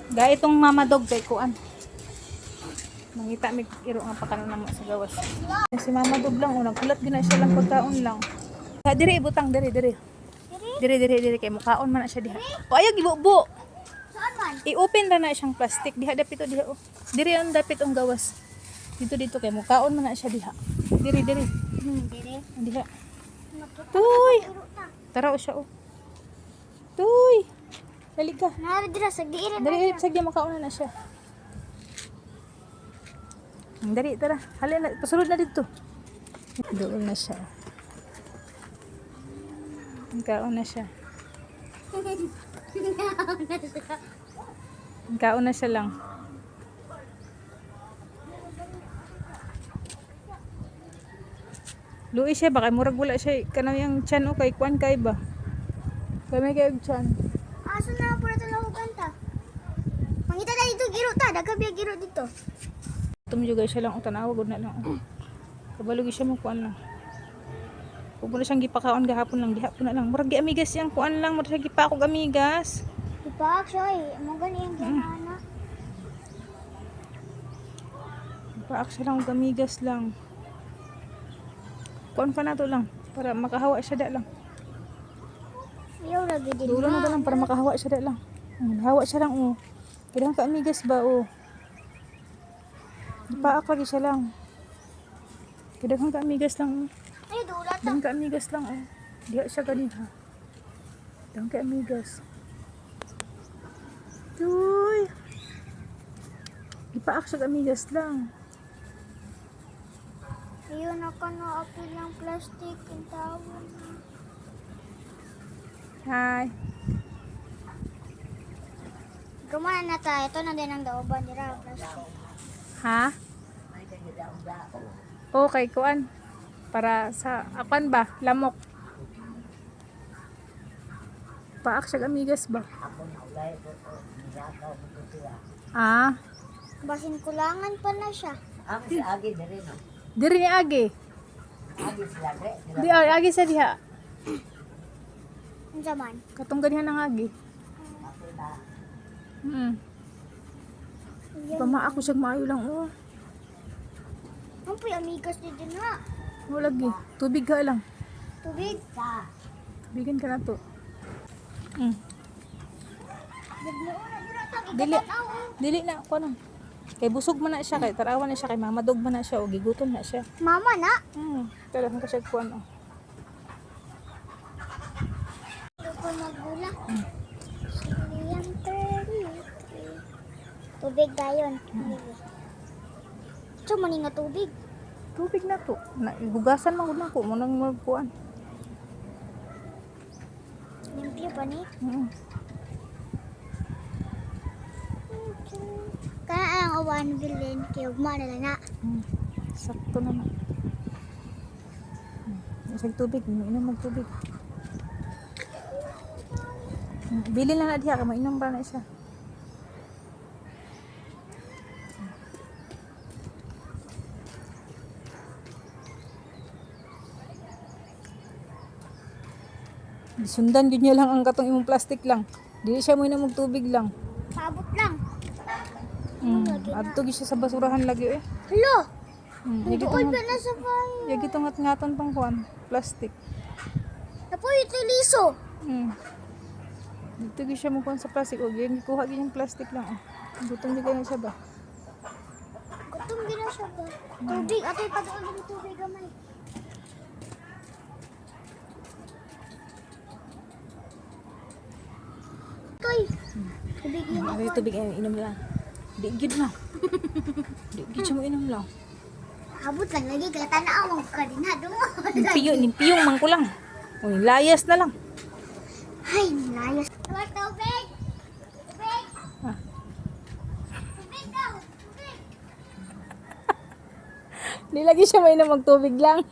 Gaya itong mama dog kay kuan. Mangita mig iro nga pakanon namo sa gawas. Si mama dog lang unang kulat gina siya lang pagkaon lang. Sa diri ibutang diri. Diri kay mukaon man na siya diha. O ayaw gibubo. Saan man? I-open ra na siyang plastic diha dapit diha. Oh. Diri ang dapit ang gawas. Dito kay mukaon man na siya diha. Diri. Dire. Diha. Tuy. Tara o siya oh. Tuy. Dali ka. Nara dira sa giiran. Dali sagya makauna na siya. Dali tara. Halina pasulod na dito. Doon na siya. Kaon na siya. Kaon na siya lang. Luwi siya baka murag wala siya kanaw yang tiyan o kay kuan kay ba. Kay may kay tiyan. Aso na pura talaw kanta. Mangita na dito giro ta, dagkabi giro dito. Tumjuga siya lang utanawa gud na lang. Kabalugi siya mo kuan lang. Kung na siyang gipakaon gahapon lang diha po na lang. Murag gi amigas yang kuan lang, murag siya gipakog amigas. Ipak siya eh, mo gani ang gana. Paak siya lang og amigas lang. Kuan pa na to lang para makahawa siya da lang. Ayaw lagi din. Dulo na lang para makahawa siya da lang. Hawa siya lang oh. Kailangan ka amigas ba oh. Paak lagi siya lang. Kailangan ka amigas lang oh. Ay, dula ta. Dang ka amigas lang oh. Diha siya ganin ha. Dang ka amigas. Tuy. Ipaak siya amigas lang. Ayun ako na apil ng plastic. Ang tawag na. Hi. Gumana na tayo. Ito na din ang daoban nila. Plastic. Ha? Okay, kuan. Para sa apan ba? Lamok. Paak siya amigas ba? Ah, Basin kulangan pa na siya. diri ni agi. Di agi sa diha. Ang zaman. Katong ganihan ng agi. Pama ako siya maayo lang oh. Ang puy amigas din din na. Wala lagi. Tubig ka lang. Tubig. Tubigan ka na to. Dili. Dili na ko na. Kay busog man na siya kay tarawan na siya kay mamadog man na siya o gigutom na siya. Mama na. Pero hanggang siya kuan oh. Ako magula. Siyang 33. Tubig dayon. Ito man nga tubig. Tubig na to. Na hugasan man gud nako mo nang magkuan. Limpyo pa ni. Kaya ang awan bilin kay ugma na lang na. Sakto naman. Isang tubig, inom ng tubig. Bili lang na diha ka mainom ba na isa. Sundan gyud niya lang ang katong imong plastic lang. Dili siya mo inom og tubig lang. Sabot lang. Adto gyud siya sa basurahan lagi eh. Hello. Yagi Tuol tong pa na sa bahay. yagi tong ngaton pang kuan, plastic. Napoy ito liso. Dito gyud siya mo kuan sa plastic og yung kuha gyud yung plastic lang oh. Gutom di kayo siya ba? Gutom gina siya ba? Tubig. Ato'y pag-uol ng tubig gamay. Toy. Tubig yun. Ano yung tubig ay inom lang. Di gyud na. Di gyud siya mo inom lang. Abot lang lagi kaya tanaw mong kadinado mo. Nimpiyong man ko lang. Uy, layas na lang. Ay, nilayas. Tubig! Tubig! Ah. Tubig daw! Tubig! Di lagi siya mainom mag tubig lang.